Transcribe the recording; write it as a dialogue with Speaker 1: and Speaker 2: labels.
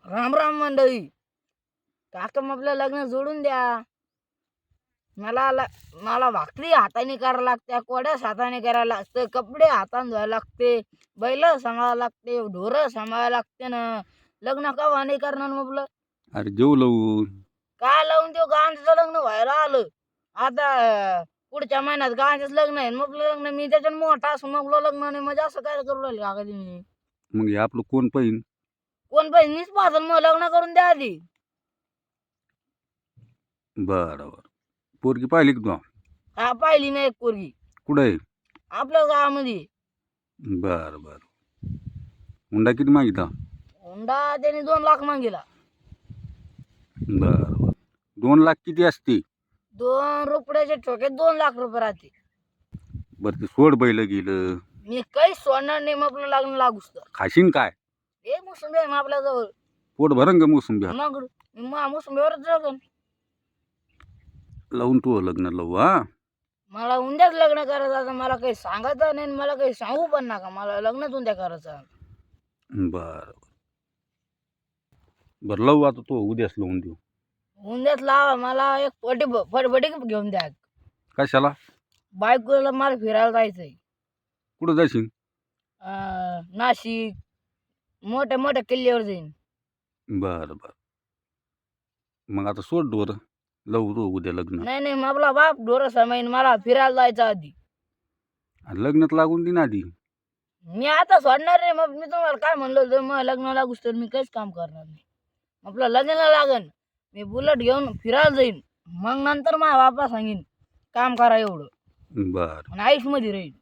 Speaker 1: राम राम मंडळी. काका आपलं लग्न जोडून द्या. मला भाकरी हाताने करायला लागते, कोड्याच हाताने करायला लागतं, कपडे हाताने धुवायला लागते, बैल सांभाळायला लागते, ढोरं सांभाळायला लागते ना. लग्न कवा नाही करणार मग आपलं?
Speaker 2: अरे जेव लावून
Speaker 1: काय लावून देऊ? गांजचं लग्न व्हायला आलं आता. पुढच्या महिन्यात गांजच लग्न आहे. मग आपलं लग्न मी त्याच्यात मोठा असून मग आपलं लग्न नाही म्हणजे असं काय करू राहिले काका तुम्ही?
Speaker 2: मग हे आपलं कोण पाहिजे?
Speaker 1: कोण पाहिजे? मीच पाहतो मग लग्न करून द्या आधी.
Speaker 2: बरं बरं. पोरगी पाहिली का तू?
Speaker 1: हा, पाहिली नाही एक पोरगी
Speaker 2: कुठं आहे?
Speaker 1: आपल्या गावामध्ये.
Speaker 2: बरं बरं. हुंडा किती मागितला?
Speaker 1: हुंडा त्याने 2 लाख मागितला.
Speaker 2: बरं बरं. 2 लाख किती असते?
Speaker 1: 2 रुपयाचे ठोके 2 लाख रुपये राहते.
Speaker 2: बरं ते सोड बैल गेलं.
Speaker 1: मी काहीच सोडणार नाही मग आपलं लग्न लागूच तर.
Speaker 2: खाशीन काय?
Speaker 1: हे मोसंबी आहे मग आपल्या जवळ.
Speaker 2: पोट भरण का मोसंबी?
Speaker 1: मग मोसंबीवरच जगन.
Speaker 2: लावून तू लग्न लावू. हा
Speaker 1: मला उद्याच लग्न करायचं. आता मला काही सांगायचं नाही आणि मला काही सांगू पण नका. मला लग्नच उद्या करायचं.
Speaker 2: बरं बरं. लावू आता तू उद्याच लावून देऊ.
Speaker 1: उद्याच लावा. मला एक फटफटी घेऊन द्या.
Speaker 2: कशाला?
Speaker 1: बायकोला मला फिरायला जायचंय.
Speaker 2: कुठं जाशील?
Speaker 1: नाशिक मोठ्या मोठ्या किल्ल्यावर जाईन.
Speaker 2: बरं बरं. मग आता सोड ढोर. लावू तू उद्या लग्न.
Speaker 1: नाही मग आपला बाप ढोरं सांभाळीन. मला फिरायला जायचं आधी.
Speaker 2: लग्नात लागून दे ना आधी.
Speaker 1: मी आता सोडणार नाही. मग मी तुम्हाला काय म्हणलो होतं, मग लग्न लागूच तर मी काहीच काम करणार नाही. आपलं लग्न लागन. मी बुलेट घेऊन फिरायला जाईन. मग नंतर माझ्या बापा सांगेन काम करा एवढं
Speaker 2: बरं
Speaker 1: आणि आयुष्यमध्ये राहील.